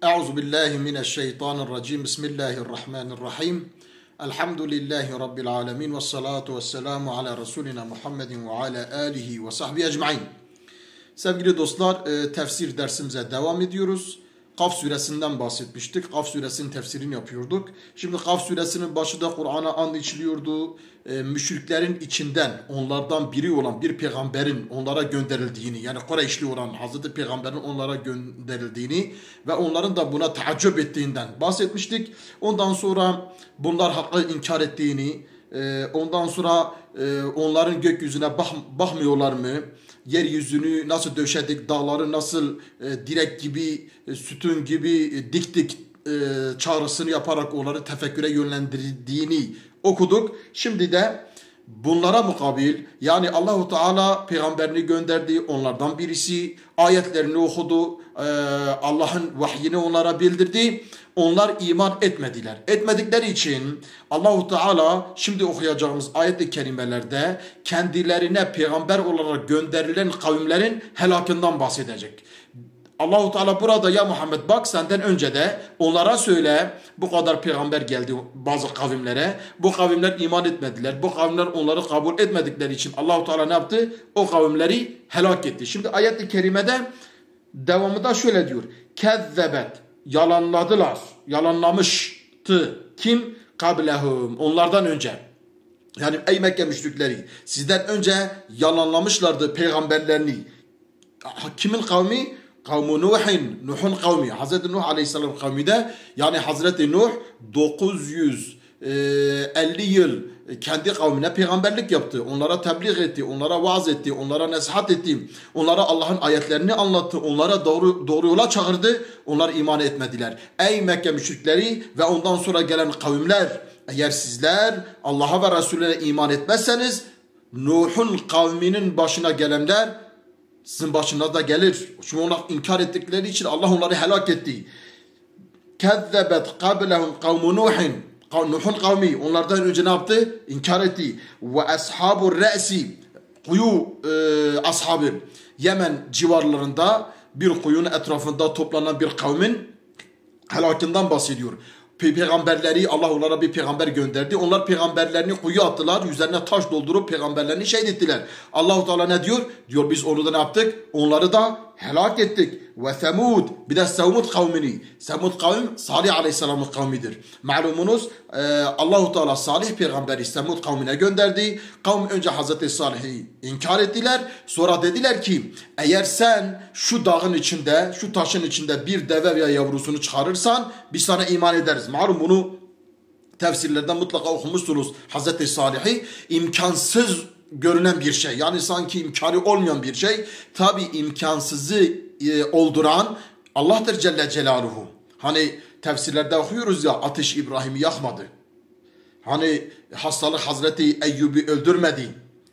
Euzu billahi mineşşeytanirracim. Bismillahirrahmanirrahim. Elhamdülillahi rabbil alamin ve salatu vesselamu ala Resulina Muhammedin ve ala alihi ve sahbihi ecmaîn. Sevgili dostlar, tefsir dersimize devam ediyoruz. Kaf suresinden bahsetmiştik. Kaf suresinin tefsirini yapıyorduk. Şimdi Kaf suresinin başında Kur'an'a and içiliyordu. Müşriklerin içinden onlardan biri olan bir peygamberin onlara gönderildiğini, yani Kureyşli olan Hazreti Peygamber'in onlara gönderildiğini ve onların da buna taaccüp ettiğinden bahsetmiştik. Ondan sonra bunlar hakkı inkar ettiğini, ondan sonra onların gökyüzüne bakmıyorlar mı? Yeryüzünü nasıl döşedik, dağları nasıl direk gibi, sütun gibi diktik çağrısını yaparak onları tefekküre yönlendirdiğini okuduk. Şimdi de bunlara mukabil, yani Allahu Teala peygamberini gönderdi, onlardan birisi ayetlerini okudu, Allah'ın vahyini onlara bildirdi. Onlar iman etmediler. Etmedikleri için Allahu Teala şimdi okuyacağımız ayet-i kerimelerde kendilerine peygamber olarak gönderilen kavimlerin helakından bahsedecek. Allahu Teala burada ya Muhammed bak senden önce de onlara söyle, bu kadar peygamber geldi bazı kavimlere. Bu kavimler iman etmediler. Bu kavimler onları kabul etmedikleri için Allahu Teala ne yaptı? O kavimleri helak etti. Şimdi ayet-i kerimede devamında şöyle diyor. Kezzebet, yalanladılar. Yalanlamıştı. Kim? Kablehum, onlardan önce. Yani ey Mekke müşrikleri, sizden önce yalanlamışlardı peygamberlerini. Kimin kavmi? Kavmu Nuhin, Nuh'un kavmi. Hazreti Nuh Aleyhisselam kavmi de, yani Hazreti Nuh 950 yıl kendi kavmine peygamberlik yaptı. Onlara tebliğ etti, onlara vaaz etti, onlara nasihat etti. Onlara Allah'ın ayetlerini anlattı. Onlara doğru yola çağırdı. Onlar iman etmediler. Ey Mekke müşrikleri ve ondan sonra gelen kavimler, eğer sizler Allah'a ve Resulüne iman etmezseniz Nuh'un kavminin başına gelenler sizin başına da gelir. Çünkü onlar inkar ettikleri için Allah onları helak etti. Kezzebet qablehum kavmu Nuhin. Nuh'un kavmi onlardan önce ne yaptı? İnkar etti. Ve ashabur re'si, kuyu ashabı, Yemen civarlarında bir kuyunun etrafında toplanan bir kavmin helakından bahsediyor. Peygamberleri, Allah onlara bir peygamber gönderdi. Onlar peygamberlerini kuyuya attılar. Üzerine taş doldurup peygamberlerini şehit ettiler. Allah-u Teala ne diyor? Diyor biz onu da ne yaptık? Onları da helak ettik. Ve Semud, bir de Semud kavmini. Semud kavim Salih Aleyhisselam'ın kavmidir. Malumunuz Allah-u Teala Salih peygamberi Semud kavmine gönderdi. Kavm önce Hazreti Salih'i inkar ettiler. Sonra dediler ki eğer sen şu dağın içinde, şu taşın içinde bir deve veya yavrusunu çıkarırsan biz sana iman ederiz. Malum bunu tefsirlerden mutlaka okumuşsunuz. Hazreti Salih'i imkansız görünen bir şey. Yani sanki imkanı olmayan bir şey. Tabi imkansızı olduran Allah'tır Celle Celaluhu. Hani tefsirlerde okuyoruz ya, ateş İbrahim'i yakmadı. Hani hastalık Hazreti Eyyub'i öldürmedi.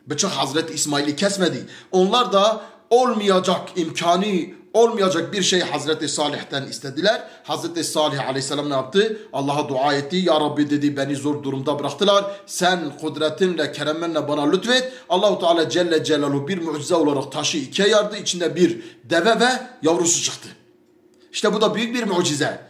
Bıçak Hazreti İsmail'i kesmedi. Onlar da olmayacak, imkanı olmayacak bir şey Hazreti Salih'ten istediler. Hazreti Salih Aleyhisselam ne yaptı? Allah'a dua etti. Ya Rabbi dedi, beni zor durumda bıraktılar. Sen kudretinle, keremenle bana lütfet. Allah-u Teala Celle Celaluhu bir mucize olarak taşı ikiye yardı. İçinde bir deve ve yavrusu çıktı. İşte bu da büyük bir mucize.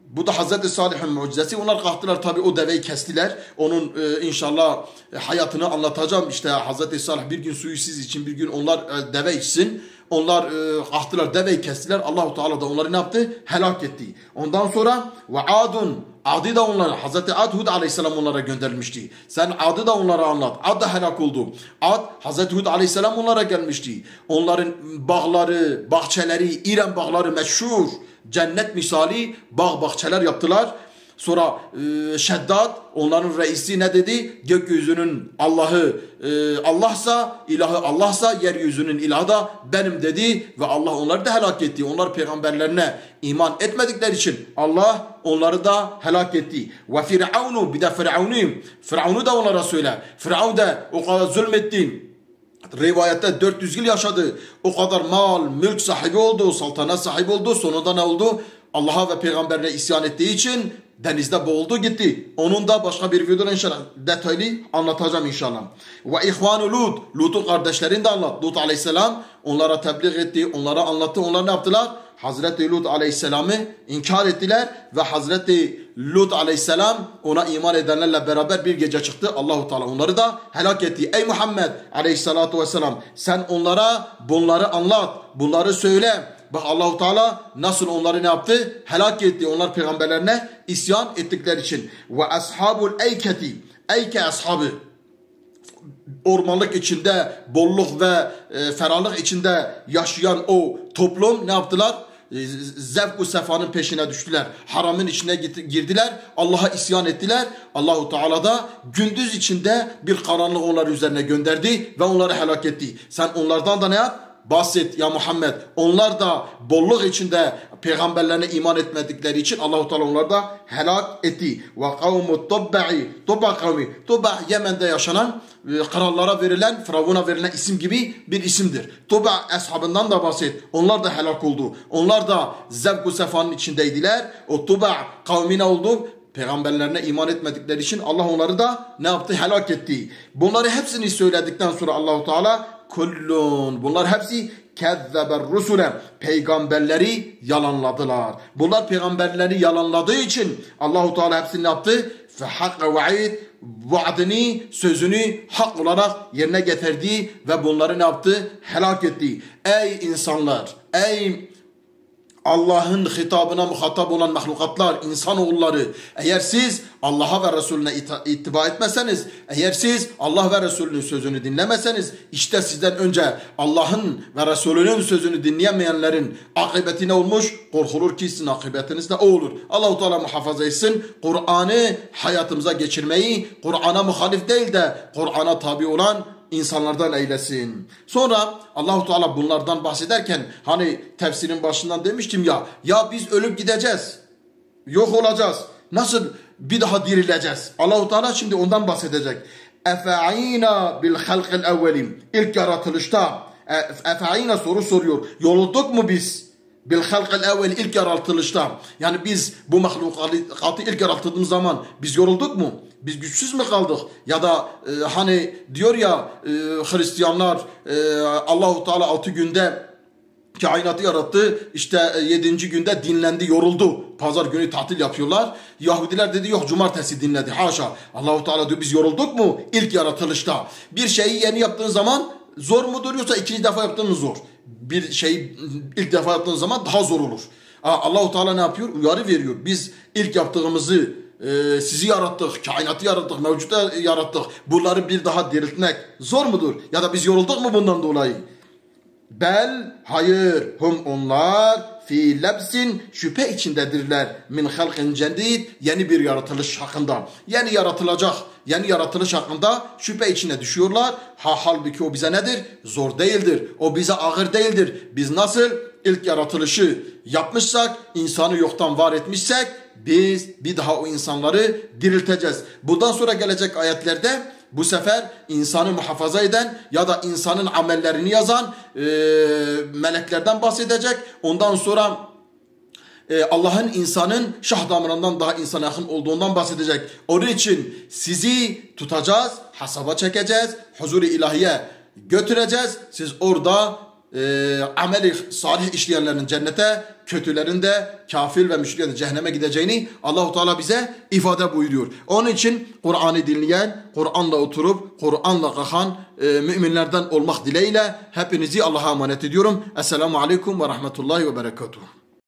Bu da Hazreti Salih'in mucizesi. Onlar kalktılar tabi, o deveyi kestiler. Onun inşallah hayatını anlatacağım. İşte Hazreti Salih bir gün suyu siz için, bir gün onlar deve içsin. Onlar kalktılar, deveyi kestiler. Allah-u Teala da onları ne yaptı? Helak etti. Ondan sonra ve Adun, Ad'ı da onlara, Hazreti Ad, Hud Aleyhisselam onlara gönderilmişti. Sen Ad'ı da onlara anlat. Ad da helak oldu. Ad, Hazreti Hud Aleyhisselam onlara gelmişti. Onların bağları, bahçeleri, İrem bağları meşhur, cennet misali bağ bahçeler yaptılar. Sonra Şeddat, onların reisi ne dedi? Gökyüzünün Allah'ı Allah'sa, ilahı Allah'sa, yeryüzünün ilahı da benim dedi ve Allah onları da helak etti. Onlar peygamberlerine iman etmedikleri için Allah onları da helak etti. Ve Firavunu, bir de Firavunu da onlara söyle. Firavun da o kadar zulmetti. Rivayette 400 yıl yaşadı. O kadar mal, mülk sahibi oldu, saltanat sahibi oldu. Sonunda ne oldu? Allah'a ve peygamberine isyan ettiği için denizde boğuldu gitti. Onun da başka bir videoda inşallah detaylı anlatacağım inşallah. Ve ihvanu Lut'un kardeşlerini de anlat. Lut Aleyhisselam onlara tebliğ etti, onlara anlattı. Onlar ne yaptılar? Hazreti Lut aleyhisselamı inkar ettiler ve Hazreti Lut aleyhisselam ona iman edenlerle beraber bir gece çıktı. Allahu Teala onları da helak etti. Ey Muhammed aleyhissalatu vesselam, sen onlara bunları anlat, bunları söyle. Bak Allahu Teala nasıl onları ne yaptı? Helak etti. Onlar peygamberlerine isyan ettikleri için. Ve ashabul eyketi, eyke ashabı, ormanlık içinde, bolluk ve ferahlık içinde yaşayan o toplum ne yaptılar? Zevk-u sefanın peşine düştüler. Haramın içine girdiler. Allah'a isyan ettiler. Allahu Teala da gündüz içinde bir karanlık onlar üzerine gönderdi ve onları helak etti. Sen onlardan da ne yap? Bahset ya Muhammed. Onlar da bolluk içinde peygamberlerine iman etmedikleri için Allahu Teala onları da helak etti. Ve kavmu Tubba'i, Tubba kavmi. Tubba Yemen'de yaşanan, krallara verilen, Firavun'a verilen isim gibi bir isimdir. Tubba ashabından da bahset. Onlar da helak oldu. Onlar da zevk-u sefanın içindeydiler. O Tubba kavmi ne oldu? Peygamberlerine iman etmedikleri için Allah onları da ne yaptı? Helak etti. Bunları hepsini söyledikten sonra Allahu Teala kullun, bunlar hepsi kezzeber rusule, peygamberleri yalanladılar. Bunlar peygamberleri yalanladığı için Allahu Teala hepsini ne yaptı? Fe hakka vaid, vaadini, sözünü hak olarak yerine getirdi ve bunları ne yaptı? Helak etti. Ey insanlar, ey Allah'ın hitabına muhatap olan mahlukatlar, insanoğulları, eğer siz Allah'a ve Resulüne ittiba etmezseniz, eğer siz Allah ve Resulünün sözünü dinlemezseniz, işte sizden önce Allah'ın ve Resulünün sözünü dinleyemeyenlerin akıbeti ne olmuş? Korkulur ki sizin akıbetiniz de o olur. Allah-u Teala muhafaza etsin. Kur'an'ı hayatımıza geçirmeyi, Kur'an'a muhalif değil de Kur'an'a tabi olan insanlardan eylesin. Sonra Allahu Teala bunlardan bahsederken hani tefsirin başından demiştim ya biz ölüp gideceğiz. Yok olacağız. Nasıl bir daha dirileceğiz? Allahu Teala şimdi ondan bahsedecek. Efa'ina bil halqil evvelim. İlk yaratılışta efa'ina soru soruyor. Yorulduk mu biz? Bil halqil evvel, ilk yaratılışta. Yani biz bu mahlukatı ilk yaratıldığımız zaman biz yorulduk mu? Biz güçsüz mü kaldık? Ya da hani diyor ya Hristiyanlar Allahu Teala 6 günde kainatı yarattı. İşte 7. günde dinlendi, yoruldu. Pazar günü tatil yapıyorlar. Yahudiler dedi yok cumartesi dinledi. Haşa. Allahu Teala diyor biz yorulduk mu ilk yaratılışta? Bir şeyi yeni yaptığın zaman zor mudur yoksa ikinci defa yaptığın zor? Bir şeyi ilk defa yaptığın zaman daha zor olur. Allahu Teala ne yapıyor? Uyarı veriyor. Biz ilk yaptığımızı sizi yarattık, kainatı yarattık, mevcuda yarattık. Bunları bir daha diriltmek zor mudur? Ya da biz yorulduk mu bundan dolayı? Bel, hayır, hum onlar fi lebsin, şüphe içindedirler. Min halkin cedid, yeni bir yaratılış hakkında. Yeni yaratılacak, yeni yaratılış hakkında şüphe içine düşüyorlar. Halbuki o bize nedir? Zor değildir. O bize ağır değildir. Biz nasıl ilk yaratılışı yapmışsak, insanı yoktan var etmişsek, biz bir daha o insanları dirilteceğiz. Bundan sonra gelecek ayetlerde bu sefer insanı muhafaza eden ya da insanın amellerini yazan meleklerden bahsedecek. Ondan sonra Allah'ın insanın şah damarından daha insana yakın olduğundan bahsedecek. Onun için sizi tutacağız, hesaba çekeceğiz, huzur-i ilahiye götüreceğiz. Siz orada ameli salih işleyenlerin cennete, kötülerin de kafir ve müşriklerin cehenneme gideceğini Allahu Teala bize ifade buyuruyor. Onun için Kur'an'ı dinleyen, Kur'an'la oturup Kur'an'la kalkan müminlerden olmak dileğiyle hepinizi Allah'a emanet ediyorum. Esselamu Aleyküm ve Rahmetullahi ve Berekatuhu.